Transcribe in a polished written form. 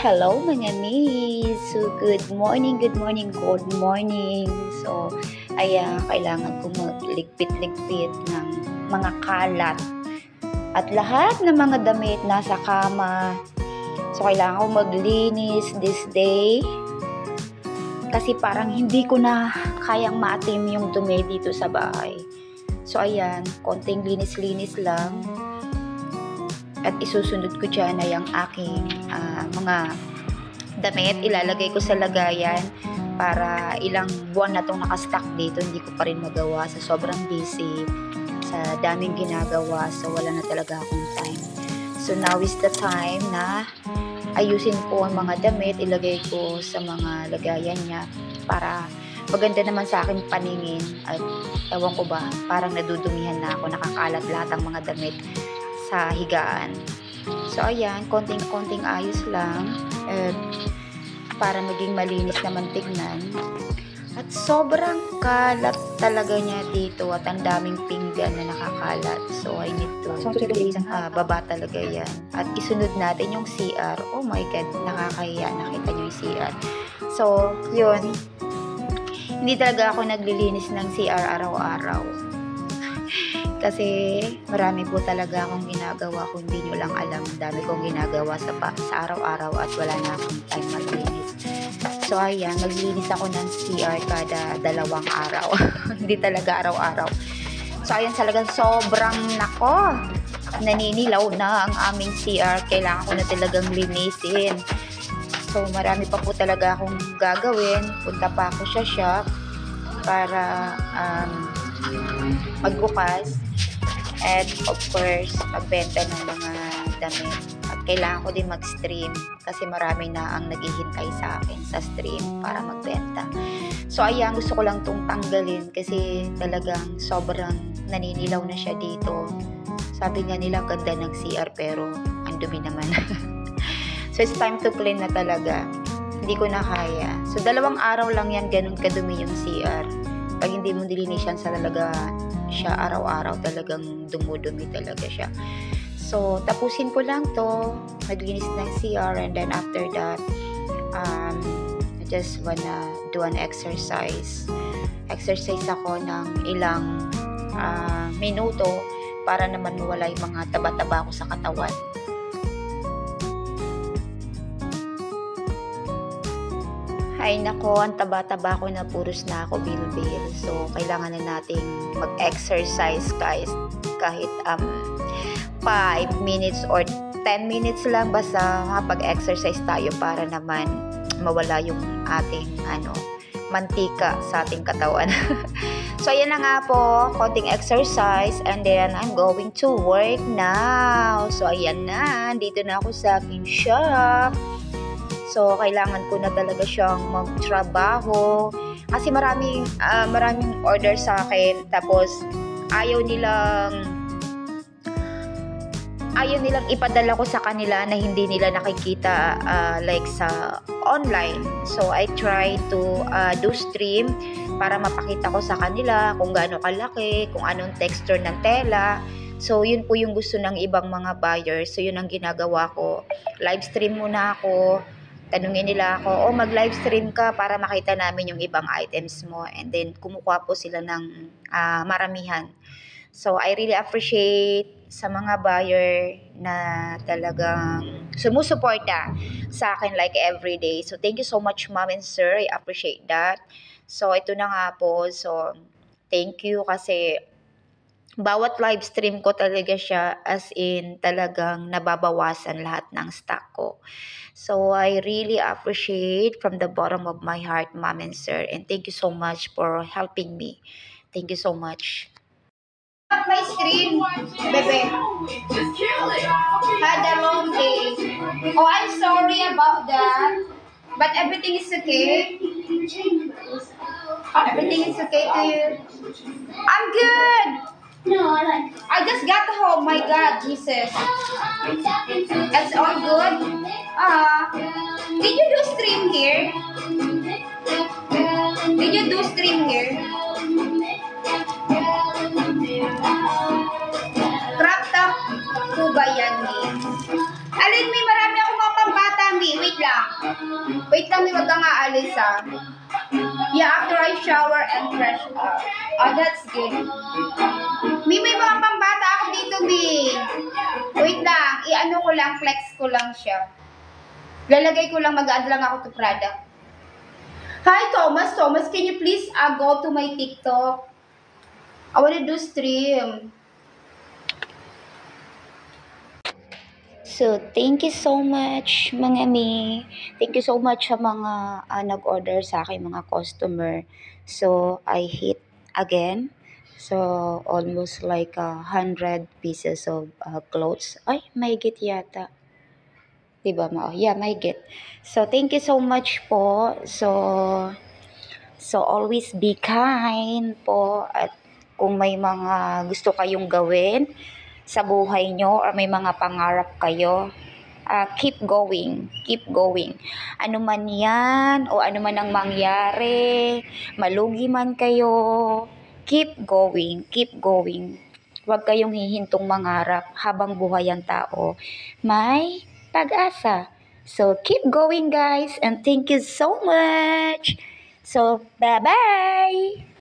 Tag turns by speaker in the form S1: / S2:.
S1: Hello mga miss! So, good morning, good morning, good morning. So, kailangan ko magligpit-ligpit ng mga kalat at lahat ng mga damit nasa kama. So, kailangan ko maglinis this day kasi parang hindi ko na kayang maatim yung dumi dito sa bahay. So, ayan, konting linis-linis lang. At isusunod ko dyan ay ang aking mga damit. Ilalagay ko sa lagayan para ilang buwan na itong nakastock dito. Hindi ko pa rin magawa sa sobrang busy, sa daming ginagawa. So wala na talaga akong time. So now is the time na ayusin ko ang mga damit. Ilagay ko sa mga lagayan niya para maganda naman sa akin paningin. At ewan ko ba, parang nadudumihan na ako. Nakakalat lahat ang mga damit sa higaan. So ayan, konting-konting ayos lang para maging malinis naman tignan. At sobrang kalat talaga niya dito at ang daming pinggan na nakakalat. So I need to baba talaga yan. At isunod natin yung CR. Oh my God, nakakahiya. Nakita niyo yung CR. So yun, hindi talaga ako naglilinis ng CR araw-araw. Kasi marami po talaga akong ginagawa, kung hindi nyo lang alam. Dami kong ginagawa sa araw-araw at wala na akong time maglinis. So ayan, maglinis ako ng CR kada 2 araw. Hindi talaga araw-araw. So ayan, talagang sobrang nako. Naninilaw na ang aming CR. Kailangan ko na talagang linisin. So marami pa po talaga akong gagawin. Punta pa ako sa shop para magbukas. At of course, magbenta ng mga damit. At kailangan ko din mag-stream kasi marami na ang naghihintay sa akin sa stream para magbenta. So ayan, gusto ko lang itong tanggalin kasi talagang sobrang naninilaw na siya dito. Sabi nga nila ganda ng CR pero ang dumi naman. So it's time to clean na talaga. Hindi ko na kaya. So 2 araw lang yan, ganun kadumi yung CR. Pag hindi mo nilinisan sa talaga siya araw-araw, talagang dumudumi talaga siya. So tapusin ko lang to, maglinis ng CR, and then after that I just wanna do an exercise ako ng ilang minuto para naman mawala yung mga taba-taba ko sa katawan. Ay nako, ang taba-taba ko na, puros na ako bilbil. So, kailangan na nating mag-exercise guys. Kahit 5 minutes or 10 minutes lang, basta makapag-exercise tayo para naman mawala yung ating mantika sa ating katawan. So, ayan na nga po, konting exercise, and then I'm going to work now. So, ayan na, dito na ako sa aking shop. So, kailangan ko na talaga siyang magtrabaho kasi maraming order sa akin, tapos ayaw nilang ipadala ko sa kanila na hindi nila nakikita like sa online. So, I try to do stream para mapakita ko sa kanila kung gaano kalaki, kung anong texture ng tela. So, yun po yung gusto ng ibang mga buyers. So, yun ang ginagawa ko. Live stream muna ako. Tanungin nila ako, mag-live stream ka para makita namin yung ibang items mo. And then, kumukuha po sila ng maramihan. So, I really appreciate sa mga buyer na talagang sumusuporta sa akin like every day. So, thank you so much, ma'am and sir. I appreciate that. So, ito na nga po. So, thank you kasi bawat live stream ko talaga siya, as in talagang nababawasan lahat ng stock ko. So I really appreciate from the bottom of my heart, ma'am and sir, and thank you so much for helping me. Thank you so much. My screen, bebe. Had a long day. Oh, I'm sorry about that, but everything is okay. Everything is okay to you? I'm good. No, I just got home. My God, Jesus. That's all good. Did you do stream here? Did you do stream here? Crop top po ba yan, Mi? Alin, Mi? Marami akong mga pambata, Mi. Wait lang.
S2: lang. Wait lang, wag kang aalis ah. Yeah, after I shower and fresh up. Oh, that's good. May mga pambata ako dito, Mi. Wait lang, i-ano ko lang, flex ko lang siya. Lalagay ko lang, mag-add lang ako to product. Hi, Thomas. Thomas, can you please go to my TikTok? I wanna do stream.
S1: So, thank you so much, mga mi. Thank you so much sa mga nag-order sa akin, mga customer. So, I hit again. So, almost like 100 pieces of clothes. Ay, mahigit yata. Diba, ma? Yeah, mahigit. So, thank you so much po. So, always be kind po. At kung may mga gusto kayong gawin sa buhay nyo or may mga pangarap kayo, keep going, keep going. Ano man yan o ano man ang mangyari, malugi man kayo, keep going, keep going. Huwag kayong hihintong mangarap habang buhay ang tao. May pag-asa. So, keep going guys and thank you so much. So, bye-bye!